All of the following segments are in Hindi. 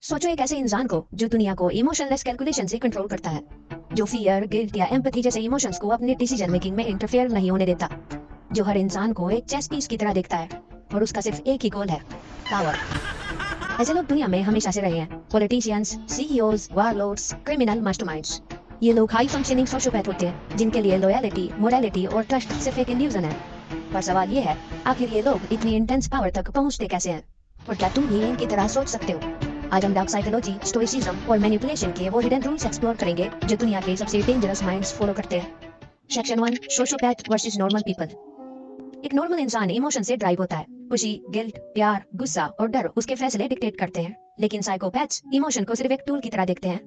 सोचो एक ऐसे इंसान को जो दुनिया को इमोशनलेस कैलकुलेशन से कंट्रोल करता है, जो फियर, गिल्ट या एम्पैथी जैसे इमोशंस को अपने डिसीजन मेकिंग में इंटरफेयर नहीं होने देता, जो हर इंसान को एक चेस पीस की तरह देखता है और उसका सिर्फ एक ही गोल है, पावर। ऐसे लोग दुनिया में हमेशा से रहे हैं, politicians, CEOs, warlords, criminal masterminds. ये लोग हाई फंक्शनिंग सोशियोपैथ होते हैं, जिनके लिए लॉयल्टी, मोरालिटी और ट्रस्ट सिर्फ एक इल्यूजन है। पर सवाल ये है, आखिर ये लोग इतनी इंटेंस पावर तक पहुंचते कैसे हैं? और क्या तुम भी इनकी तरह सोच सकते हो? आज हम डार्क साइकोलॉजी, स्टोइसिज्म और मैनिपुलेशन के वो हिडन रूल्स एक्सप्लोर करेंगे जो दुनिया के सबसे डेंजरस माइंड्स फॉलो करते हैं। Section 1, sociopath versus normal people. एक नॉर्मल इंसान इमोशन से ड्राइव होता है। खुशी, गिल्ट, प्यार, गुस्सा और डर उसके फैसले डिक्टेट करते हैं। लेकिन साइकोपैथ्स इमोशन को सिर्फ एक टूल की तरह देखते हैं,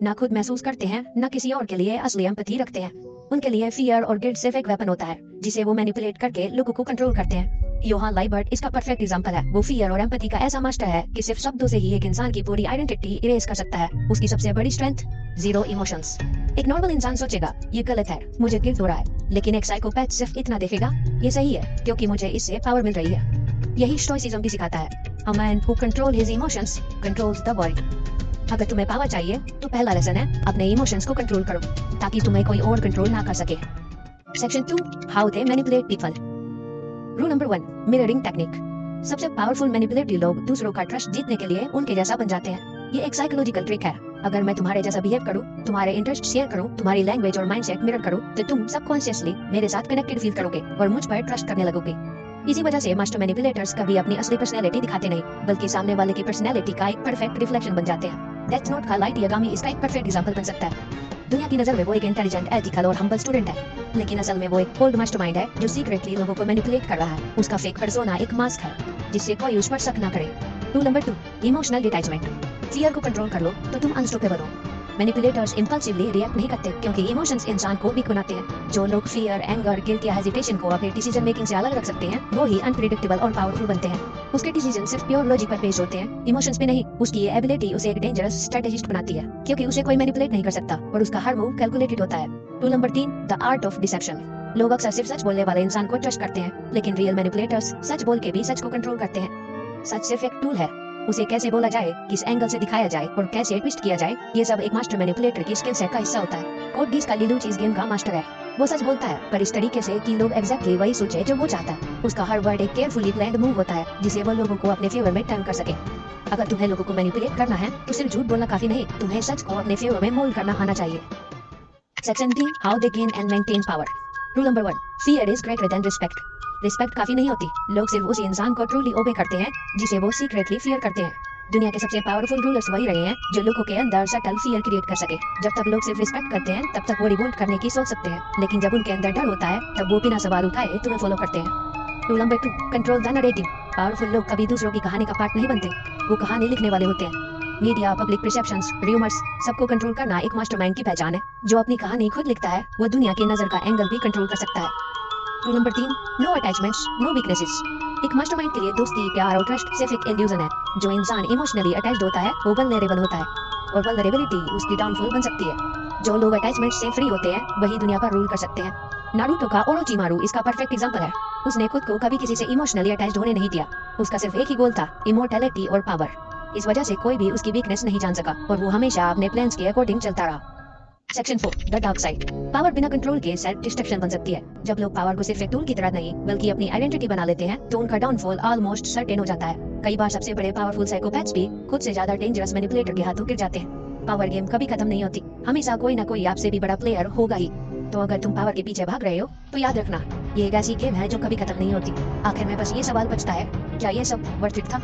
ना खुद महसूस करते हैं, ना किसी और के लिए असली एम्पैथी रखते हैं। उनके लिए फियर और गिल्ट सिर्फ एक वेपन होता है, जिसे वो मैनिपुलेट करके लोगों को कंट्रोल करते हैं। योहान लाइबर्ट इसका परफेक्ट एग्जांपल है। वो फियर और एम्पैथी का ऐसा मास्टर है कि सिर्फ शब्दों से ही एक इंसान की पूरी आइडेंटिटी इरेज कर सकता है। उसकी सबसे बड़ी स्ट्रेंथ, जीरो इमोशंस। एक नॉर्मल इंसान सोचेगा, ये गलत है, मुझे गिल्ट हो रहा है, लेकिन एक साइकोपैथ सिर्फ इतना देखेगा, ये सही है क्योंकि मुझे इससे पावर मिल रही है। यही स्टोइसिज्म भी सिखाता है। A man who control his emotions controls the world. अगर तुम्हें पावर चाहिए तो पहला लेसन है, अपने इमोशंस को कंट्रोल करो ताकि तुम्हें कोई और कंट्रोल ना कर सके। Section 2, how they manipulate people. Rule number 1, mirroring technique. सबसे पावरफुल मैनिपुलेटिव लोग दूसरों का ट्रस्ट जीतने के लिए उनके जैसा बन जाते हैं। ये एक साइकोलॉजिकल ट्रिक है। अगर मैं तुम्हारे जैसा बिहेव करूं, तुम्हारे इंटरेस्ट शेयर करूं, तुम्हारी लैंग्वेज और माइंडसेट मिरर करूं, तो तुम सबकॉन्शियसली मेरे साथ कनेक्टेड फील करोगे और मुझ पर ट्रस्ट करने लगोगे। इसी वजह से मास्टर मैनिपुलेटर्स कभी अपनी असली पर्सनैलिटी दिखाते नहीं, बल्कि सामने वाले की पर्सनैलिटी का एक परफेक्ट रिफ्लेक्शन बन जाते हैं। डेथ नोट का लाइट यागामी इसका एक परफेक्ट एग्जांपल बन सकता है। दुनिया की नजर में वो एक इंटेलिजेंट, एथिकल और हम्बल स्टूडेंट है, लेकिन असल में वो एक कोल्ड मास्टरमाइंड है जो सीक्रेटली लोगों को मैनिपुलेट कर रहा है। उसका फेक पर्सोना एक मास्क है जिससे कोई उस पर शक ना करे। Rule number 2, emotional detachment. Fear को कंट्रोल कर लो तो तुम अनस्टॉपेबल हो। मैनिपुलेटर्स इंपल्सिवली रिएक्ट नहीं करते क्योंकि इमोशंस इंसान को वीक बनाते हैं। जो लोग फियर, एंगर, गिल्ट या हेजिटेशन को अपने डिसीजन मेकिंग से अलग रख सकते हैं, वो ही अनप्रेडिक्टेबल और पावरफुल बनते हैं। उसके डिसीजन सिर्फ प्योर लॉजिक पर बेस्ड होते हैं, इमोशंस पे नहीं। उसकी ये एबिलिटी उसे एक डेंजरस स्ट्रेटेजिस्ट बनाती है क्योंकि उसे कोई मैनिपुलेट नहीं कर सकता और उसका हर मूव कैलकुलेटेड होता है। Rule number 3, the art of deception. लोग अक्सर सिर्फ सच बोलने वाले इंसान को ट्रस्ट करते हैं, लेकिन रियल मैनिपुलेटर्स सच बोल के भी सच को कंट्रोल करते हैं। सच सिर्फ एक टूल है, उसे कैसे बोला जाए, किस एंगल से दिखाया जाए और कैसे ट्विस्ट किया जाए, ये सब एक मास्टर मैनिपुलेटर की स्किल सेट का हिस्सा होता है। कोड गीस का लीलू चीज गेम का मास्टर है। वो सच बोलता है पर इस तरीके से कि लोग एग्जैक्टली वही सोचे जो वो चाहता है। उसका हर वर्ड एक केयरफुली प्लान्ड मूव होता है जिसे वो लोगों को अपने फेवर में टर्न कर सके। अगर तुम्हें लोगों को मैनिपुलेट करना है तो सिर्फ झूठ बोलना काफी नहीं, तुम्हें सच को अपने फेवर में मोल्ड करना आना चाहिए। Section 3, how they gain and maintain power. Rule number 1, fear is greater than respect. Respect काफी नहीं होती, लोग सिर्फ उसी इंसान को ट्रूली ओबे करते हैं जिसे वो सीक्रेटली फियर करते हैं। दुनिया के सबसे पावरफुल रूलर्स वही रहे हैं जो लोगों के अंदर सटल फियर क्रिएट कर सके। जब तक लोग सिर्फ रिस्पेक्ट करते हैं तब तक वो रिवोल्ट करने की सोच सकते हैं, लेकिन जब उनके अंदर डर होता है तब वो बिना सवाल उठाए तुम्हें फॉलो करते हैं। Rule number 2, control the narrative. Powerful लोग कभी दूसरों की कहानी का पार्ट नहीं बनते, वो कहानी लिखने वाले होते हैं। मीडिया, पब्लिक परसेप्शंस, र्यूमर्स, सबको कंट्रोल करना एक मास्टरमाइंड की पहचान है। जो अपनी कहानी खुद लिखता है वो दुनिया की नजर का एंगल भी कंट्रोल कर सकता है। Rule number 3, no attachments, no weaknesses. एक मास्टरमाइंड के लिए दोस्ती, प्यार और ट्रस्ट सिर्फ एक इल्यूजन है। जो इंसान इमोशनली अटैच्ड होता है वो वल्नरेबल होता है और वल्नरेबिलिटी उसकी डाउनफॉल बन सकती है। जो लोग अटैचमेंट से फ्री होते हैं वही दुनिया पर रूल कर सकते हैं। नारुतो का ओरोचिमारू इसका परफेक्ट एग्जांपल है। उसने खुद को कभी किसी से इमोशनली अटैच्ड होने नहीं दिया। उसका सिर्फ एक ही गोल था, इमोर्टैलिटी और पावर। इस वजह से कोई भी उसकी वीकनेस नहीं जान सका और वो हमेशा अपने प्लान्स के अकॉर्डिंग चलता रहा। Section 4, the dark side. Power बिना कंट्रोल के सेल्फ डिस्ट्रक्शन बन सकती है। जब लोग पावर को सिर्फ एक टूल की तरह नहीं बल्कि अपनी आइडेंटिटी बना लेते हैं तो उनका डाउनफॉल ऑलमोस्ट सर्टेन हो जाता है। कई बार सबसे बड़े पावरफुल साइकोपैथ्स भी खुद से ज्यादा डेंजरस मैनिपुलेटर के हाथों गिर जाते हैं। पावर गेम कभी खत्म नहीं होती, हमेशा कोई ना कोई आपसे भी बड़ा प्लेयर होगा ही। तो अगर तुम पावर के पीछे भाग रहे हो तो याद रखना, ये एक ऐसी गेम है जो कभी खत्म नहीं होती। आखिर में बस ये सवाल बचता है, क्या ये सब वर्थ इट था?